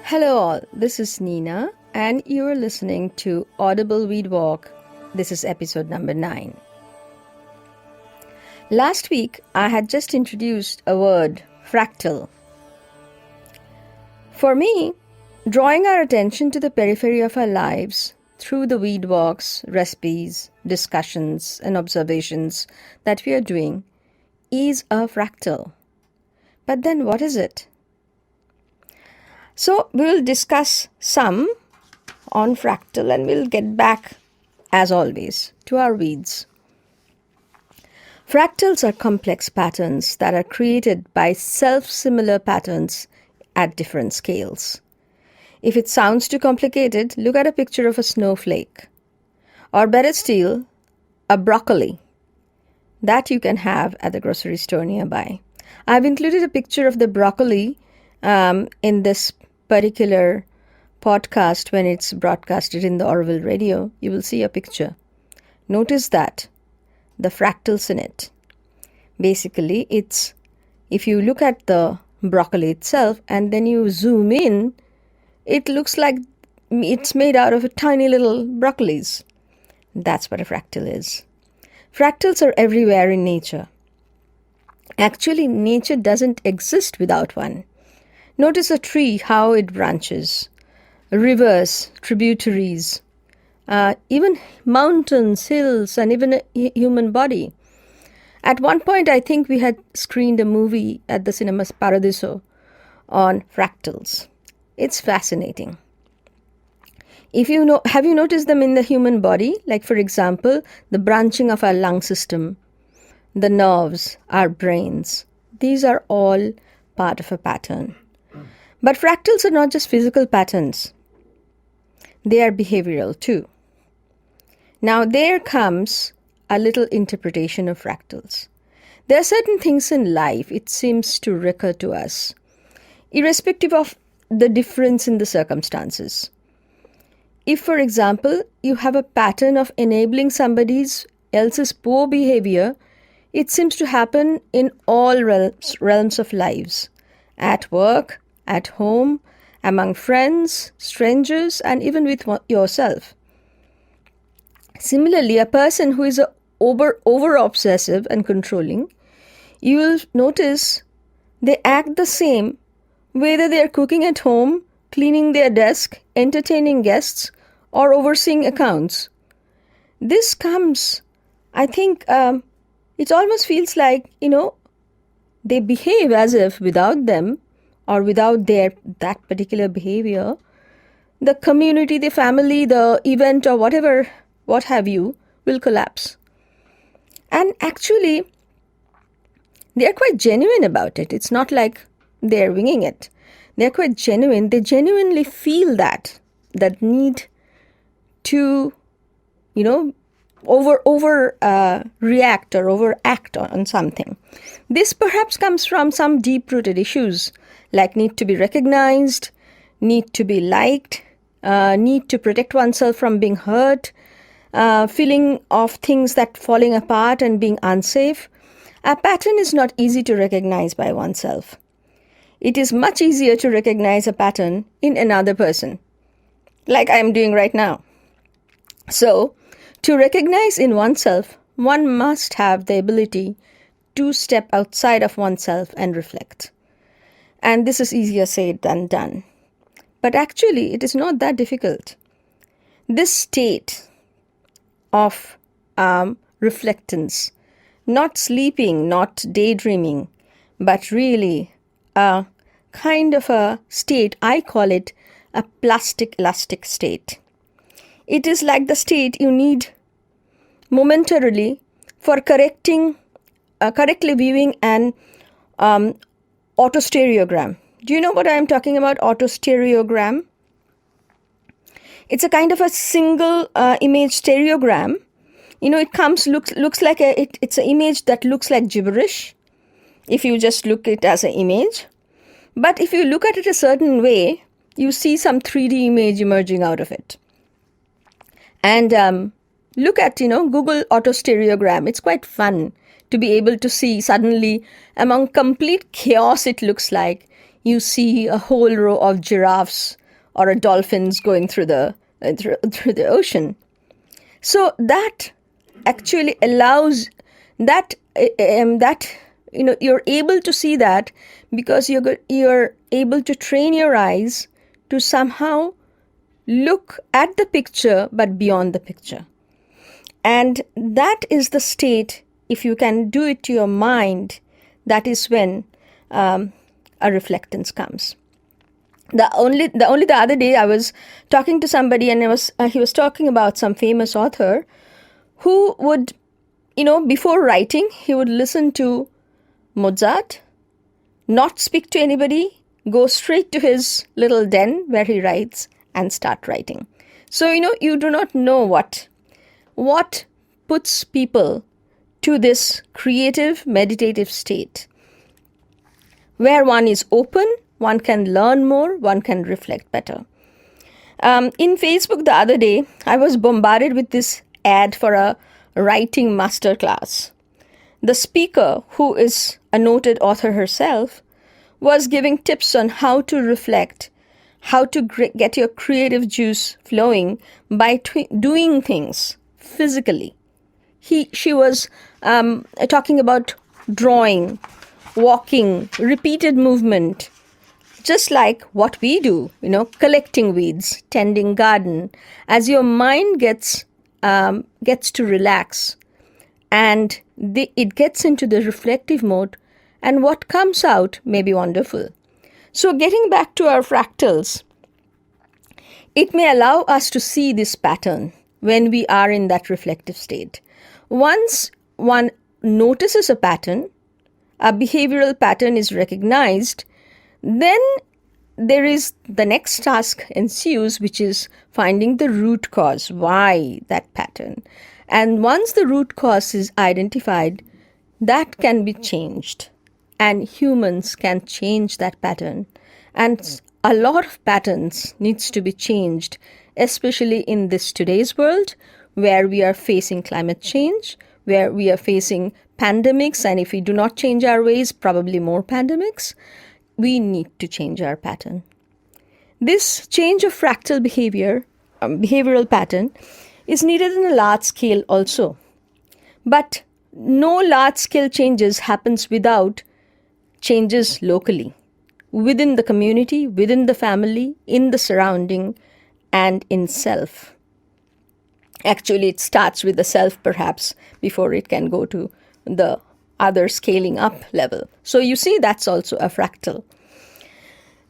Hello all, this is Nina and you are listening to Audible Weed Walk. This is episode number 9. Last week I had just introduced a word, fractal. For me, drawing our attention to the periphery of our lives through the weed walks, recipes, discussions and observations that we are doing is a fractal. But then what is it? So we will discuss some on fractal and we'll get back, as always, to our weeds. Fractals are complex patterns that are created by self-similar patterns at different scales. If it sounds too complicated, look at a picture of a snowflake. Or better still, a broccoli that you can have at the grocery store nearby. I've included a picture of the broccoli in this particular podcast when it's broadcasted in the Audible radio. You will see a picture. Notice that the fractals in it. Basically, it's if you look at the broccoli itself and then you zoom in, it looks like it's made out of a tiny little broccolis. That's what a fractal is. Fractals are everywhere in nature. Actually, nature doesn't exist without one. Notice a tree, how it branches, rivers, tributaries, even mountains, hills, and even a human body. At one point, I think we had screened a movie at the Cinemas Paradiso on fractals. It's fascinating. Have you noticed them in the human body? Like, for example, the branching of our lung system, the nerves, our brains. These are all part of a pattern. But fractals are not just physical patterns. They are behavioral too. Now there comes a little interpretation of fractals. There are certain things in life it seems to recur to us, irrespective of the difference in the circumstances. If, for example, you have a pattern of enabling somebody else's poor behavior, it seems to happen in all realms of lives, at work, at home, among friends, strangers, and even with yourself. Similarly, a person who is over-obsessive and controlling, you will notice they act the same whether they are cooking at home, cleaning their desk, entertaining guests, or overseeing accounts. This comes, I think, it almost feels like, they behave as if without them, or without that particular behavior, the community, the family, the event or what have you, will collapse. And actually, they are quite genuine about it. It's not like they're winging it. They're quite genuine. They genuinely feel that need to, react or overact on something. This perhaps comes from some deep-rooted issues like need to be recognized, need to be liked, need to protect oneself from being hurt, feeling of things that falling apart and being unsafe. A pattern is not easy to recognize by oneself. It is much easier to recognize a pattern in another person, like I am doing right now. So, to recognize in oneself, one must have the ability to step outside of oneself and reflect. And this is easier said than done. But actually, it is not that difficult. This state of reflectance, not sleeping, not daydreaming, but really a kind of a state, I call it a plastic elastic state. It is like the state you need momentarily for correctly viewing an autostereogram. Do you know what I am talking about, autostereogram? It's a kind of a single image stereogram. It looks like it's an image that looks like gibberish if you just look at it as an image. But if you look at it a certain way, you see some 3D image emerging out of it. And look at, Google autostereogram. It's quite fun to be able to see suddenly among complete chaos it looks like. you see a whole row of giraffes or a dolphins going through the ocean. So that actually allows that you're able to see that because you're able to train your eyes to somehow look at the picture but beyond the picture. And that is the state, if you can do it to your mind, that is when a reflectance comes. The other day I was talking to somebody, and he was talking about some famous author who would, before writing, he would listen to Mozart, not speak to anybody, go straight to his little den where he writes and start writing. So, you do not know what puts people to this creative, meditative state where one is open, one can learn more, one can reflect better. In Facebook the other day, I was bombarded with this ad for a writing masterclass. The speaker, who is a noted author herself, was giving tips on how to reflect, how to get your creative juice flowing by doing things physically. She was talking about drawing, walking, repeated movement, just like what we do, collecting weeds, tending garden. As your mind gets to relax and it gets into the reflective mode, and what comes out may be wonderful. So getting back to our fractals, it may allow us to see this pattern when we are in that reflective state. Once one notices a pattern, a behavioral pattern is recognized, then there is the next task ensues, which is finding the root cause. Why that pattern? And once the root cause is identified, that can be changed. And humans can change that pattern. And a lot of patterns needs to be changed, especially in this today's world where we are facing climate change, where we are facing pandemics, and if we do not change our ways, probably more pandemics. We need to change our pattern. This change of fractal behavioral pattern, is needed in a large scale also. But no large scale changes happens without changes locally, within the community, within the family, in the surrounding, and in self. Actually, it starts with the self perhaps before it can go to the other scaling up level. So you see, that's also a fractal.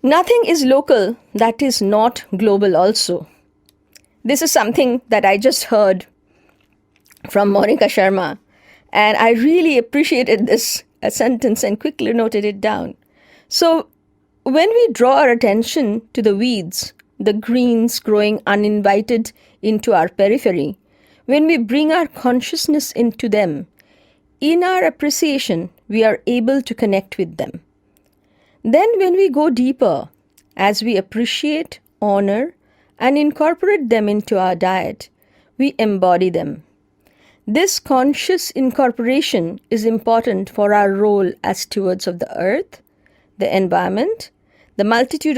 Nothing is local that is not global also. This is something that I just heard from Monica Sharma, and I really appreciated this sentence and quickly noted it down. So when we draw our attention to the weeds, the greens growing uninvited into our periphery, when we bring our consciousness into them, in our appreciation, we are able to connect with them. Then when we go deeper, as we appreciate, honor, and incorporate them into our diet, we embody them. This conscious incorporation is important for our role as stewards of the earth, the environment, the multitude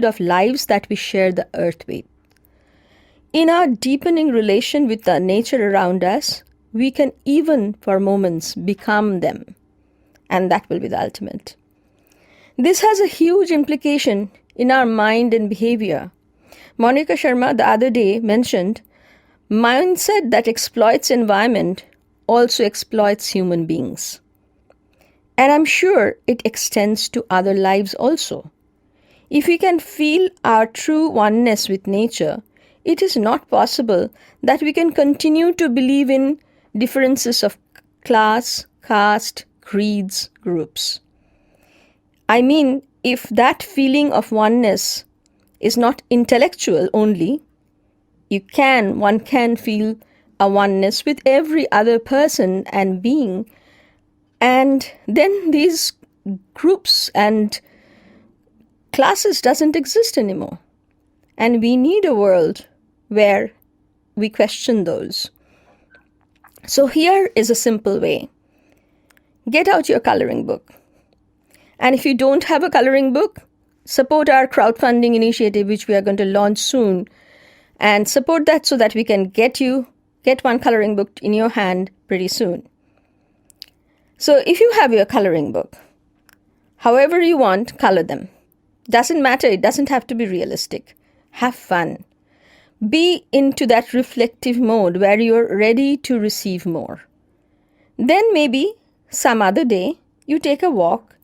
of lives that we share the earth with. In our deepening relation with the nature around us, we can even for moments become them, and that will be the ultimate. This has a huge implication in our mind and behavior. Monica Sharma the other day mentioned, mindset that exploits environment also exploits human beings. And I'm sure it extends to other lives also. If we can feel our true oneness with nature, it is not possible that we can continue to believe in differences of class, caste, creeds, groups. I mean, if that feeling of oneness is not intellectual only, one can feel a oneness with every other person and being, and then these groups and classes doesn't exist anymore. And we need a world where we question those. So here is a simple way. Get out your coloring book And if you don't have a coloring book, support our crowdfunding initiative, which we are going to launch soon, and support that so that we can get one coloring book in your hand pretty soon. So if you have your coloring book, however you want, color them. Doesn't matter, it doesn't have to be realistic. Have fun. Be into that reflective mode where you're ready to receive more. Then maybe some other day you take a walk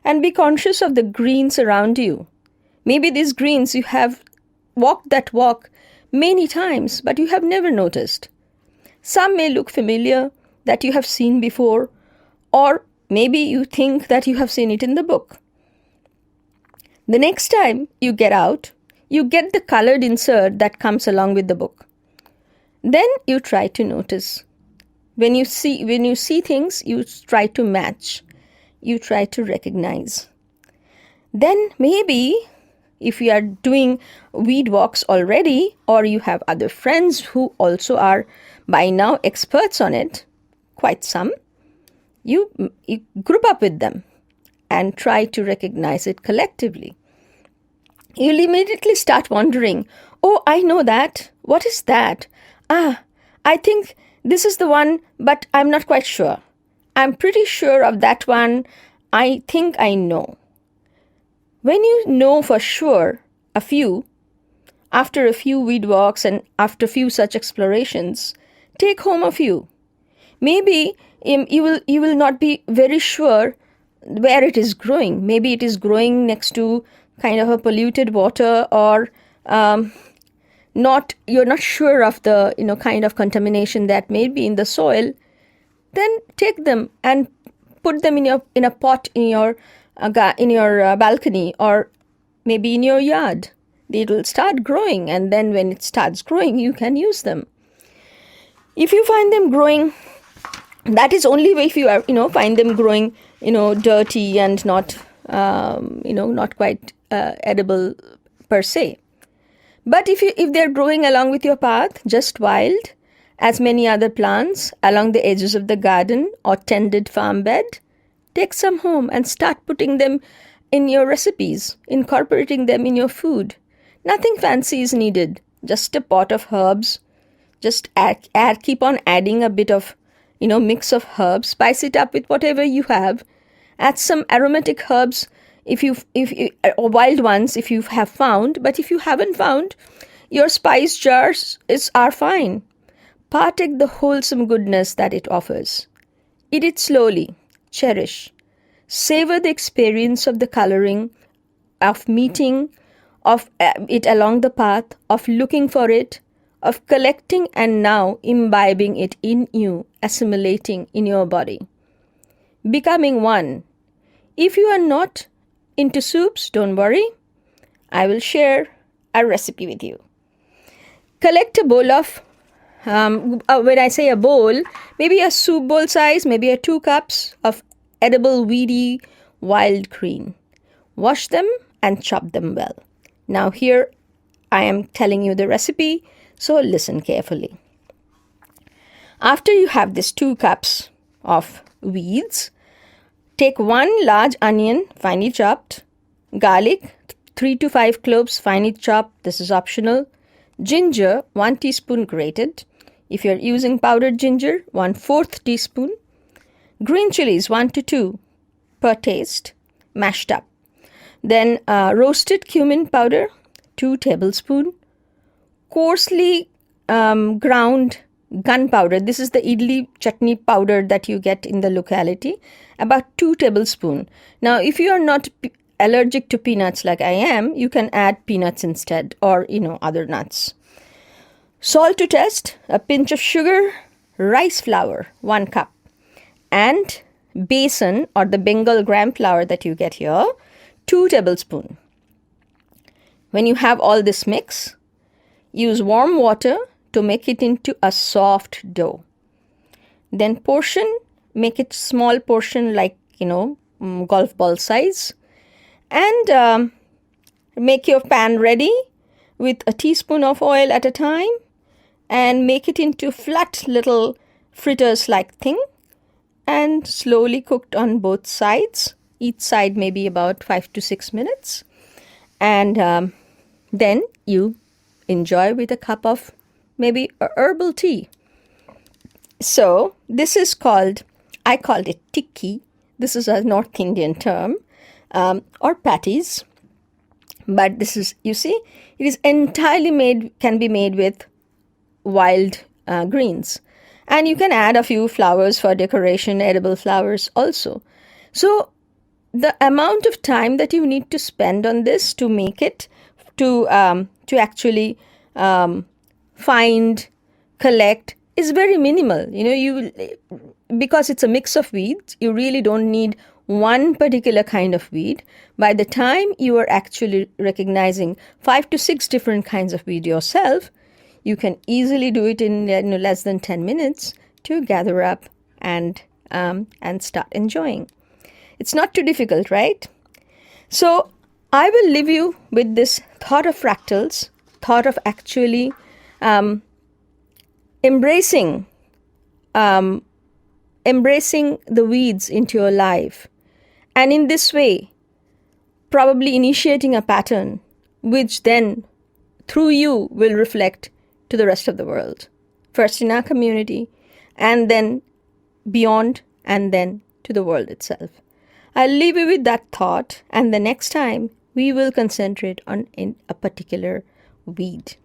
and be conscious of the greens around you. Maybe these greens you have walked that walk many times, but you have never noticed. Some may look familiar, that you have seen before, or maybe you think that you have seen it in the book. The next time you get out, you get the colored insert that comes along with the book. Then you try to notice. When you see things, you try to match. You try to recognize. Then maybe if you are doing weed walks already, or you have other friends who also are by now experts on it, quite some, you group up with them and try to recognize it collectively. You'll immediately start wondering, oh, I know that. What is that? I think this is the one, but I'm not quite sure. I'm pretty sure of that one. I think I know. When you know for sure after a few weed walks and after a few such explorations, take home a few. Maybe you will not be very sure where it is growing. Maybe it is growing next to kind of a polluted water, or you're not sure of the kind of contamination that may be in the soil. Then take them and put them in a pot in your balcony, or maybe in your yard. It will start growing, and then when it starts growing, you can use them. If you find them growing, that is only way if you find them growing dirty and not not quite edible per se. But if they're growing along with your path, just wild, as many other plants along the edges of the garden or tended farm bed, take some home and start putting them in your recipes, incorporating them in your food. Nothing fancy is needed, just a pot of herbs. Just keep on adding a bit of mix of herbs, spice it up with whatever you have. Add some aromatic herbs or wild ones if you have found, but if you haven't found, your spice jars are fine. Partake the wholesome goodness that it offers. Eat it slowly. Cherish. Savor the experience of the coloring, of meeting, of it along the path, of looking for it, of collecting and now imbibing it in you, assimilating in your body. Becoming one. If you are not into soups, don't worry. I will share a recipe with you. Collect a bowl of, when I say a bowl, maybe a soup bowl size, maybe 2 cups of edible weedy wild green. Wash them and chop them well. Now here I am telling you the recipe, so listen carefully. After you have this 2 cups of weeds, take 1 large onion, finely chopped, garlic, 3 to 5 cloves, finely chopped, this is optional, ginger, 1 teaspoon grated, if you're using powdered ginger, 1/4 teaspoon, green chilies, 1 to 2 per taste, mashed up. Then roasted cumin powder, 2 tablespoons, coarsely ground gunpowder. This is the idli chutney powder that you get in the locality, about 2 tablespoons. Now, if you are not allergic to peanuts like I am, you can add peanuts instead, or other nuts. Salt to taste, a pinch of sugar, rice flour, 1 cup, and besan or the Bengal gram flour that you get here, 2 tablespoons. When you have all this mix, use warm water to make it into a soft dough. Then make it small portion like, golf ball size. And make your pan ready with a teaspoon of oil at a time and make it into flat little fritters like thing and slowly cooked on both sides Each side maybe about 5 to 6 minutes. And then you enjoy with a cup of maybe a herbal tea. So this is called, I called it tikki. This is a North Indian term, or patties. But this is, you see, it is entirely made, can be made with wild greens. And you can add a few flowers for decoration, edible flowers also. So the amount of time that you need to spend on this to make it, to actually find, collect, is very minimal. Because it's a mix of weeds, you really don't need one particular kind of weed. By the time you are actually recognizing 5 to 6 different kinds of weed yourself, you can easily do it in less than 10 minutes to gather up and start enjoying. It's not too difficult, right? So I will leave you with this thought of fractals, thought of actually embracing the weeds into your life. And in this way, probably initiating a pattern which then, through you, will reflect to the rest of the world. First in our community, and then beyond, and then to the world itself. I'll leave you with that thought, and the next time we will concentrate on a particular weed.